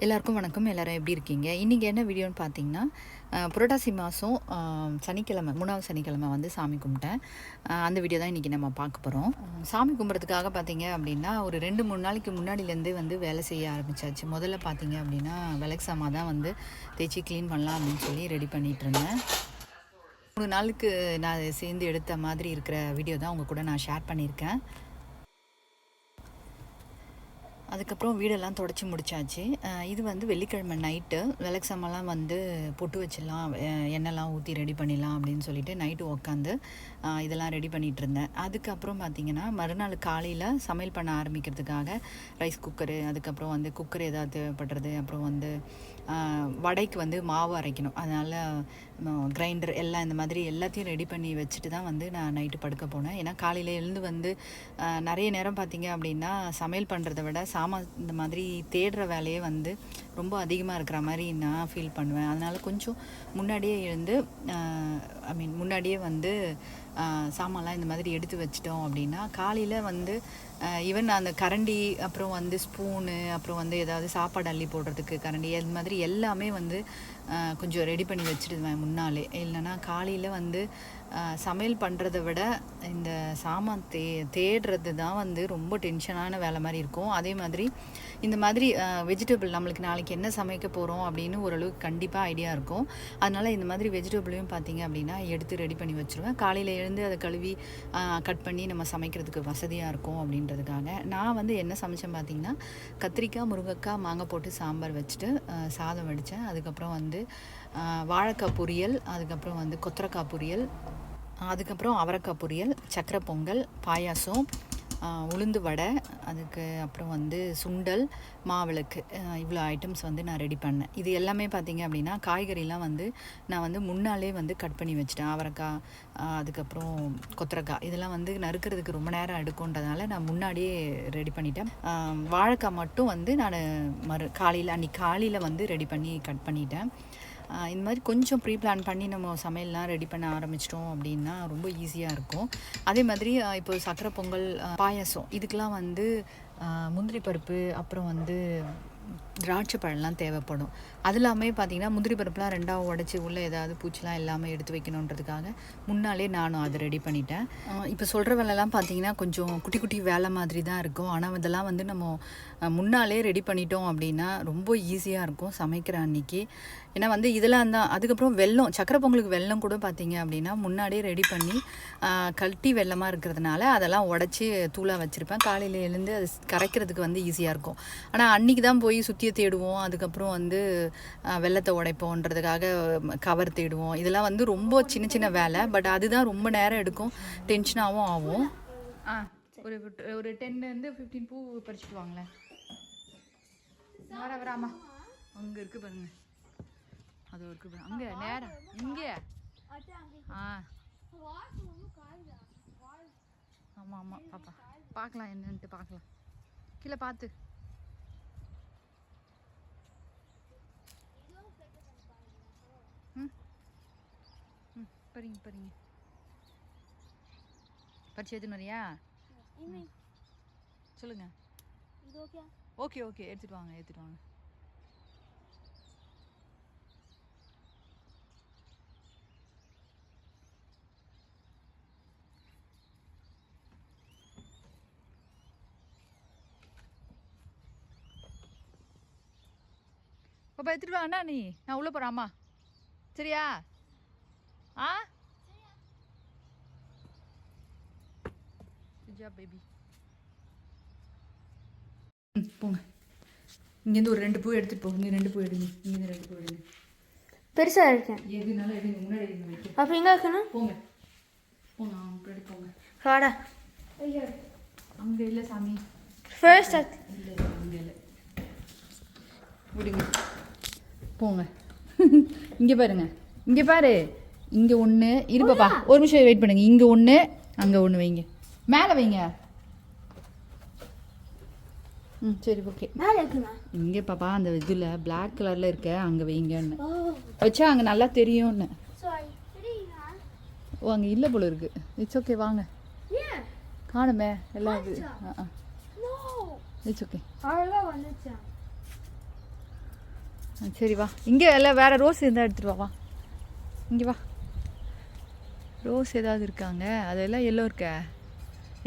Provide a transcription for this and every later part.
எல்லாருக்கும் வணக்கம். எல்லாரும் எப்படி இருக்கீங்க? இன்றைக்கி என்ன வீடியோன்னு பார்த்தீங்கன்னா, புரட்டாசி மாதம் சனிக்கிழமை 3வது சனிக்கிழமை வந்து சாமி கும்பிட்டேன். அந்த வீடியோ தான் இன்றைக்கி நம்ம பார்க்க போகிறோம். சாமி கும்பிட்றதுக்காக பார்த்தீங்க அப்படின்னா, ஒரு 2-3 நாளைக்கு முன்னாடிலேருந்தே வந்து வேலை செய்ய ஆரம்பித்தாச்சு. முதல்ல பார்த்தீங்க அப்படின்னா, விளக்கு சாமா தான் வந்து தேய்ச்சி க்ளீன் பண்ணலாம் அப்படின்னு சொல்லி ரெடி பண்ணிகிட்டு இருந்தேன். 3 நாளுக்கு நான் சேர்ந்து எடுத்த மாதிரி இருக்கிற வீடியோ தான் உங்கள் கூட நான் ஷேர் பண்ணியிருக்கேன். அதுக்கப்புறம் வீடெல்லாம் தொடச்சி முடித்தாச்சு. இது வந்து வெள்ளிக்கிழமை நைட்டு விளக்கு சாமான்லாம் வந்து பொட்டு வச்சிடலாம், எண்ணெய்லாம் ஊற்றி ரெடி பண்ணிடலாம் அப்படின்னு சொல்லிட்டு நைட்டு உட்காந்து இதெல்லாம் ரெடி பண்ணிகிட்டு இருந்தேன். அதுக்கப்புறம் பார்த்திங்கன்னா மறுநாள் காலையில் சமையல் பண்ண ஆரம்பிக்கிறதுக்காக ரைஸ் குக்கரு, அதுக்கப்புறம் வந்து குக்கர் ஏதாவது தேவைப்படுறது, அப்புறம் வந்து வடைக்கு வந்து மாவு அரைக்கணும். அதனால் கிரைண்டர் எல்லாம் இந்த மாதிரி எல்லாத்தையும் ரெடி பண்ணி வச்சுட்டு தான் வந்து நான் நைட்டு படுக்க போனேன். ஏன்னா காலையில் எழுந்து வந்து நிறைய நேரம் பார்த்திங்க அப்படின்னா சமையல் பண்ணுறத விட இந்த மாதிரி தேடுற வேலையே வந்து ரொம்ப அதிகமாக இருக்கிற மாதிரி நான் ஃபீல் பண்ணுவேன். அதனால் கொஞ்சம் முன்னாடியே எழுந்து முன்னாடியே வந்து சாமான்லாம் இந்த மாதிரி எடுத்து வச்சிட்டோம் அப்படின்னா காலையில் வந்து ஈவன் அந்த கரண்டி, அப்புறம் வந்து ஸ்பூனு, அப்புறம் வந்து ஏதாவது சாப்பாடு அள்ளி போடுறதுக்கு கரண்டி, அது மாதிரி எல்லாமே வந்து கொஞ்சம் ரெடி பண்ணி வச்சுடுவேன் முன்னாலே. இல்லைன்னா காலையில் வந்து சமையல் பண்ணுறத விட இந்த சாமான் தேடுறது தான் வந்து ரொம்ப டென்ஷனான வேலை மாதிரி இருக்கும். அதே மாதிரி இந்த மாதிரி வெஜிடபிள் நம்மளுக்கு நாளைக்கு என்ன சமைக்க போகிறோம் அப்படின்னு ஓரளவுக்கு கண்டிப்பாக ஐடியா இருக்கும். அதனால் இந்த மாதிரி வெஜிடபிளையும் பார்த்திங்க அப்படின்னா எடுத்து ரெடி பண்ணி வச்சுருவேன். காலையில் எழுந்து அதை கழுவி கட் பண்ணி நம்ம சமைக்கிறதுக்கு வசதியாக இருக்கும் அப்படின்றதுக்காக. நான் வந்து என்ன சமைச்சேன் பார்த்திங்கன்னா, கத்திரிக்காய், முருங்கைக்காய், மாங்காய் போட்டு சாம்பார் வச்சுட்டு சாதம் வடித்தேன். அதுக்கப்புறம் வந்து வாழைக்காய் பொரியல், அதுக்கப்புறம் வந்து கொத்தரக்காய் பொரியல், அதுக்கப்புறம் அவரைக்காய் பொரியல், சக்கரை பொங்கல், பாயாசம், உளுந்து வடை, அதுக்கு அப்புறம் வந்து சுண்டல், மாவிளக்கு, இவ்வளோ ஐட்டம்ஸ் வந்து நான் ரெடி பண்ணேன். இது எல்லாமே பார்த்திங்க அப்படின்னா காய்கறிலாம் வந்து நான் வந்து முன்னாலே வந்து கட் பண்ணி வச்சுட்டேன். அவரைக்காய், அதுக்கப்புறம் கொத்தரக்காய் இதெல்லாம் வந்து நறுக்கிறதுக்கு ரொம்ப நேரம் எடுக்குன்றதுனால நான் முன்னாடியே ரெடி பண்ணிட்டேன். வாழைக்காய் மட்டும் வந்து நான் அன்றைக்கி காலையில் வந்து ரெடி பண்ணி கட் பண்ணிட்டேன். இந்த மாதிரி கொஞ்சம் ப்ரீ பிளான் பண்ணி நம்ம சமையல்லாம் ரெடி பண்ண ஆரம்பிச்சிட்டோம் அப்படின்னா ரொம்ப ஈஸியாக இருக்கும். அதே மாதிரி இப்போ சக்கரை பொங்கல், பாயாசம் இதுக்கெலாம் வந்து முந்திரி பருப்பு, அப்புறம் வந்து திராட்சை பழம்லாம் தேவைப்படும். அது எல்லாமே பார்த்திங்கன்னா முந்திரி பருப்புலாம் 2ஆக உடச்சி உள்ளே ஏதாவது பூச்சிலாம் எல்லாமே எடுத்து வைக்கணுன்றதுக்காக முன்னாலே நானும் அதை ரெடி பண்ணிட்டேன். இப்போ சொல்கிற வேலைலாம் பார்த்திங்கன்னா கொஞ்சம் குட்டி குட்டி வேலை மாதிரி தான் இருக்கும். ஆனால் இதெல்லாம் வந்து நம்ம முன்னாலே ரெடி பண்ணிட்டோம் அப்படின்னா ரொம்ப ஈஸியாக இருக்கும் சமைக்கிற அன்றைக்கி. ஏன்னா வந்து இதெல்லாம் தான். அதுக்கப்புறம் வெல்லம், சக்கரை பொங்கலுக்கு வெல்லம் கூட பார்த்திங்க அப்படின்னா முன்னாடியே ரெடி பண்ணி கட்டி வெல்லமாக இருக்கிறதுனால அதெல்லாம் உடச்சி தூளாக வச்சுருப்பேன். காலையில் எழுந்து அது கரைக்கிறதுக்கு வந்து ஈஸியாக இருக்கும். ஆனால் அன்றைக்கி தான் போய் சுற்றியை தேடுவோம், அதுக்கப்புறம் வந்து வெல்லத்தை உடைப்போன்றதுக்காக கவர் தேடுவோம். இதெல்லாம் வந்து ரொம்ப சின்ன சின்ன வேலை. பட் அதுதான் ரொம்ப நேரம் எடுக்கும், டென்ஷனாகவும் ஆகும். ஒரு 10-15 பூ பறிச்சுட்டு வாங்களேன். வராமா அங்கே இருக்குது பாருங்க, அது இருக்குது பாருங்க, அங்கே நேரம் இங்கே. ஆமாம் ஆமாம் பாப்பா, பார்க்கலாம் என்னன்ட்டு பார்க்கலாம். கீழே பார்த்து. பறிங்க பறிச்சு எதுன்னு வரியா? சொல்லுங்க. ஓகே எடுத்துட்டு வாங்க. பாப்பா எடுத்துட்டு வாங்கண்ணா, நீ நான் உள்ளே போகிறாம்மா, சரியா? பேபி போங்க. இங்கேருந்து ஒரு 2 பூ எடுத்துட்டு போங்க. 2 பூ எடுங்க. இங்கேருந்து 2 பூ எடுங்க. பெருசாக இருக்கேன். எதுனாலும் எடுங்க, முன்னாடி எடுங்க. அப்போ எங்கே இருக்கணும்? போங்க முன்னாடி போங்க. காடா அங்கே இல்லை சாமி, ஃபர்ஸ்ட் இல்லை அங்கே இல்லை, விடுங்க போங்க. இங்கே பாருங்க, இங்கே பாரு, இங்கே ஒன்று இருப்பாப்பா. ஒரு நிமிஷம் வெயிட் பண்ணுங்க. இங்கே ஒன்று, அங்கே ஒன்று வைங்க. மேலே வைங்க. சரி ஓகே. இங்கே பாப்பா அந்த இதில் பிளாக் கலரில் இருக்க அங்கே வைங்கன்னு வச்சா அங்கே நல்லா தெரியும்னு. ஓ அங்கே இல்லை போல இருக்கு. இட்ஸ் ஓகே, வாங்க. காணுமே எல்லாம் இது. It's okay. சரி வா, இங்கே எல்லாம் வேறு ரோஸ் இருந்தால் எடுத்துகிட்டு வா. இங்கே வா, ரோஸ் ஏதாவது இருக்காங்க? அதெல்லாம் எல்லோ இருக்க,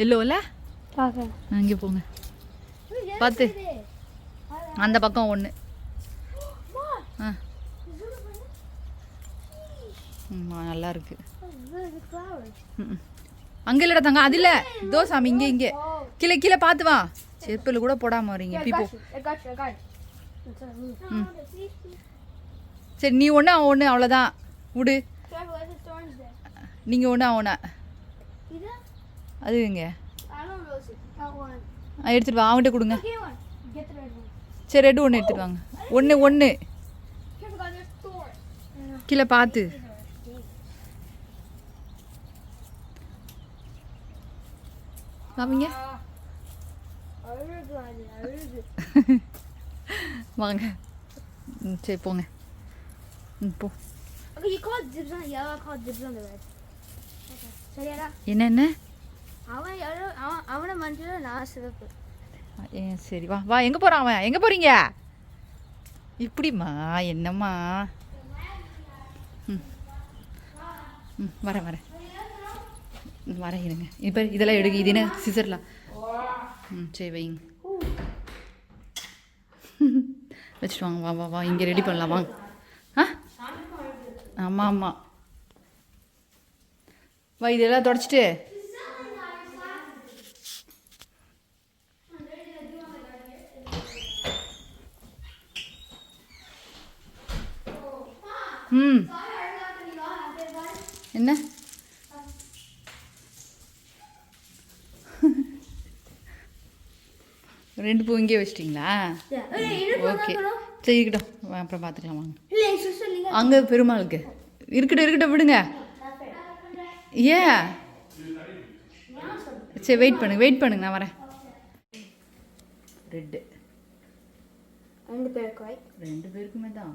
எல்லோவில் இங்கே போங்க பார்த்து. அந்த பக்கம் ஒன்று. நல்லா இருக்கு. அங்கே இல்லைடா தங்க, அது இல்லை. தோசாமி இங்கே இங்கே கீழே கீழே பார்த்து வா. செருப்பில் கூட போடாமல் வரீங்க. இப்போ சரி, நீ ஒன்று அவன் ஒன்று, அவ்வளோதான். விடு. நீங்கள் ஒன்று அவனா அது இங்கே எடுத்துகிட்டு வா. அவன்கிட்ட கொடுங்க. சரி, ரெண்டு ஒன்று எடுத்துகிட்டு வாங்க. ஒன்று ஒன்று கீழே பார்த்து. காமிங்க. வாங்க. சரி போங்க. போ. என்ன அவனை மஞ்சள் நான் சிவப்பு. சரி வா வா. எங்கே போகிறான் அவன்? எங்கே போகிறீங்க? இப்படிம்மா என்னம்மா? வரேன் வரேன் வரேன் இருங்க. இப்போ இதெல்லாம் எடுங்க. இது என்ன சிசர்லாம்? சரி வைங்க. வச்சுட்டு வாங்க. வா வா வா, இங்கே ரெடி பண்ணலாம் வாங்க. ஆமாம் ஆமாம் வா, இதெல்லாம் தொடச்சிட்டு என்ன ரெண்டு பூ இங்கே வச்சிட்டிங்களா? ஓகே சரி, இருக்கட்டும். அப்புறம் பார்த்துக்கலாம் வாங்க. அங்கே பெருமாளுக்கு இருக்கட்டும் இருக்கட்டும், விடுங்க. ஏன்? சரி வெயிட் பண்ணுங்க நான் வரேன். ரெண்டு பேருக்குமே தான்.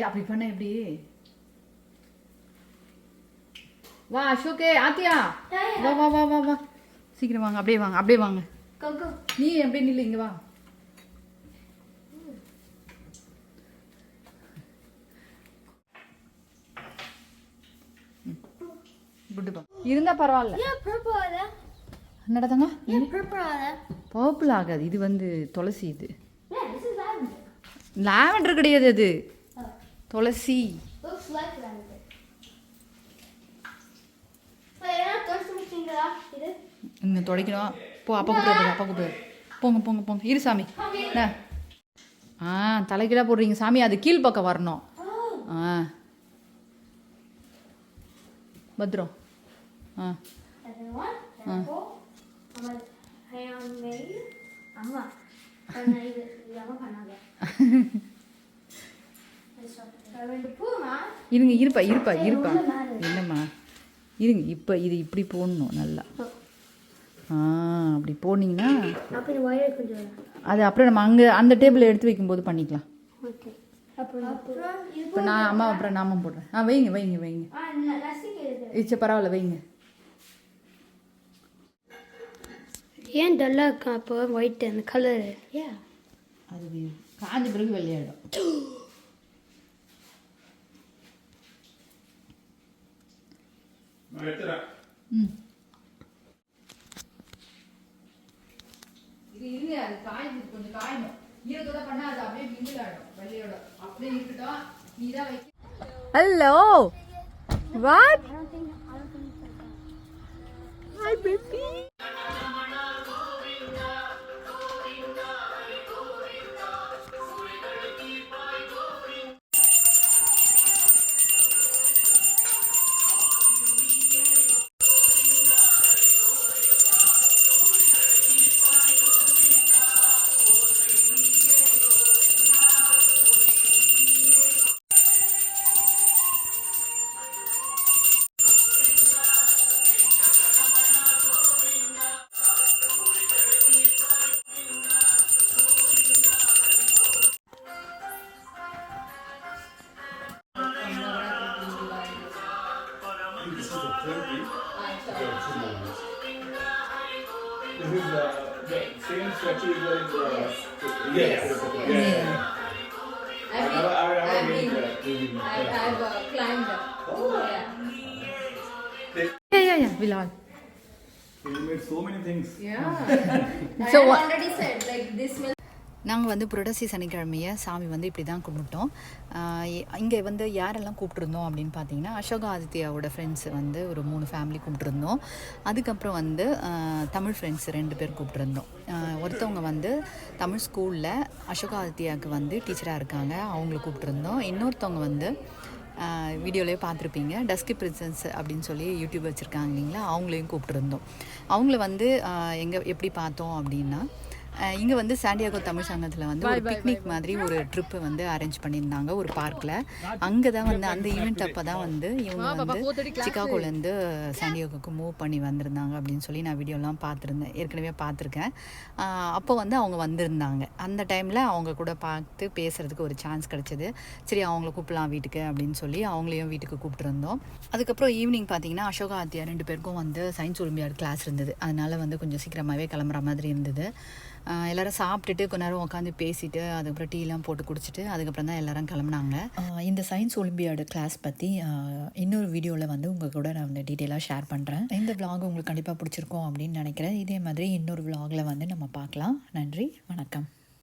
அப்படி பண்ண எப்படி? வா அசோகே, ஆத்தியா வா வா வா வா வா, சீக்கிரம் வாங்க. அப்படியே வாங்க, அப்படியே வாங்க. நீ அப்படியே நில்லு, இங்க வா. இருந்தா பரவாயில்ல. என்னடா தங்க? பர்பிள் ஆகாது. இது வந்து துளசி. இது லாவெண்டர் கிடையாது, அது துளசி. இன்னும் துடைக்கணும். போ, அப்பா கூப்பிடு, அப்பா கூப்பிடு. போங்க போங்க போங்க. இரு சாமி. தலைக்கீழாக போடுறீங்க சாமி, அது கீழ் பக்கம் வரணும். பத்திரம். இருங்க, இருப்பா இருப்பா இருப்பா. என்னம்மா இருங்க. இப்போ இது இப்படி போடணும் நல்லா. அப்படி போனீங்கன்னா அது அப்புறம் நம்ம அங்கே அந்த டேபிள் எடுத்து வைக்கும்போது பண்ணிக்கலாம். இப்போ நான் அம்மா அப்புறம் நாமம் போடுறேன். வைங்க வைங்க வைங்க. சரி பரவாயில்ல வைங்க. ஏன் டல்லாக இருக்கா அப்போ ஒயிட் அந்த கலரு? அது காஞ்ச பிறகு வெள்ளையாயிடும். இது இருங்க, அது காய்ஞ்சு கொஞ்சம் காயணும். ஈரத்தோட பண்ணா அது அப்படியே மிங்கிள் ஆயிடும். வெள்ளையோட அப்படியே இருக்கட்டும். நீதான் வைக்க. Hello what? Hi baby. This is the same statue is like yes. I've climbed. Yeah. We'll all. You made so many things. Yeah. So I what? already said like this will. நாங்கள் வந்து புரட்டாசி சனிக்கிழமையை சாமி வந்து இப்படி தான் கும்பிட்டோம். இங்கே வந்து யாரெல்லாம் கூப்பிட்ருந்தோம் அப்படின்னு பார்த்தீங்கன்னா, அசோகா ஆதித்யாவோட ஃப்ரெண்ட்ஸ் வந்து ஒரு 3 ஃபேமிலி கூப்பிட்ருந்தோம். அதுக்கப்புறம் வந்து தமிழ் ஃப்ரெண்ட்ஸ் 2 பேர் கூப்பிட்ருந்தோம். ஒருத்தவங்க வந்து தமிழ் ஸ்கூலில் அசோகா ஆதித்யாவுக்கு வந்து டீச்சராக இருக்காங்க, அவங்கள கூப்பிட்ருந்தோம். இன்னொருத்தவங்க வந்து வீடியோலேயே பார்த்துருப்பீங்க, டஸ்கி பிரின்சன்ஸ் அப்படின்னு சொல்லி யூடியூப் வச்சுருக்காங்க இல்லைங்களா, அவங்களையும் கூப்பிட்ருந்தோம். அவங்கள வந்து எங்கே எப்படி பார்த்தோம் அப்படின்னா, இங்கே வந்து சாண்டியாகோ தமிழ் சங்கத்தில் வந்து ஒரு பிக்னிக் மாதிரி ஒரு ட்ரிப்பு வந்து அரேஞ்ச் பண்ணியிருந்தாங்க ஒரு பார்க்கில். அங்கே தான் வந்து அந்த ஈவெண்ட் அப்போ தான் வந்து இவங்க வந்து சிகாகோலேருந்து சாண்டியாகோக்கு மூவ் பண்ணி வந்திருந்தாங்க அப்படின்னு சொல்லி நான் வீடியோலாம் பார்த்துருந்தேன், ஏற்கனவே பார்த்துருக்கேன். அப்போ வந்து அவங்க வந்திருந்தாங்க. அந்த டைமில் அவங்க கூட பார்த்து பேசுகிறதுக்கு ஒரு சான்ஸ் கிடச்சிது. சரி அவங்கள கூப்பிடலாம் வீட்டுக்கு அப்படின்னு சொல்லி அவங்களையும் வீட்டுக்கு கூப்பிட்டுருந்தோம். அதுக்கப்புறம் ஈவினிங் பார்த்தீங்கன்னா அசோகா ஆதித்யா 2 பேருக்கும் வந்து சயின்ஸ் ஒலிம்பியாட் கிளாஸ் இருந்தது. அதனால் வந்து கொஞ்சம் சீக்கிரமாகவே கிளம்புற மாதிரி இருந்தது. எல்லோரும் சாப்பிட்டுட்டு கொஞ்ச நேரம் உட்காந்து பேசிவிட்டு அதுக்கப்புறம் டீலாம் போட்டு குடிச்சிட்டு அதுக்கப்புறம் தான் எல்லோரும் கிளம்புனாங்க. இந்த சயின்ஸ் ஒலிம்பியாடு கிளாஸ் பற்றி இன்னொரு வீடியோவில் வந்து உங்கள் கூட நான் வந்து டீட்டெயிலாக ஷேர் பண்ணுறேன். இந்த விலாக் உங்களுக்கு கண்டிப்பாக பிடிச்சிருக்கோம் அப்படின்னு நினைக்கிறேன். இதே மாதிரி இன்னொரு விலாகில் வந்து நம்ம பார்க்கலாம். நன்றி, வணக்கம்.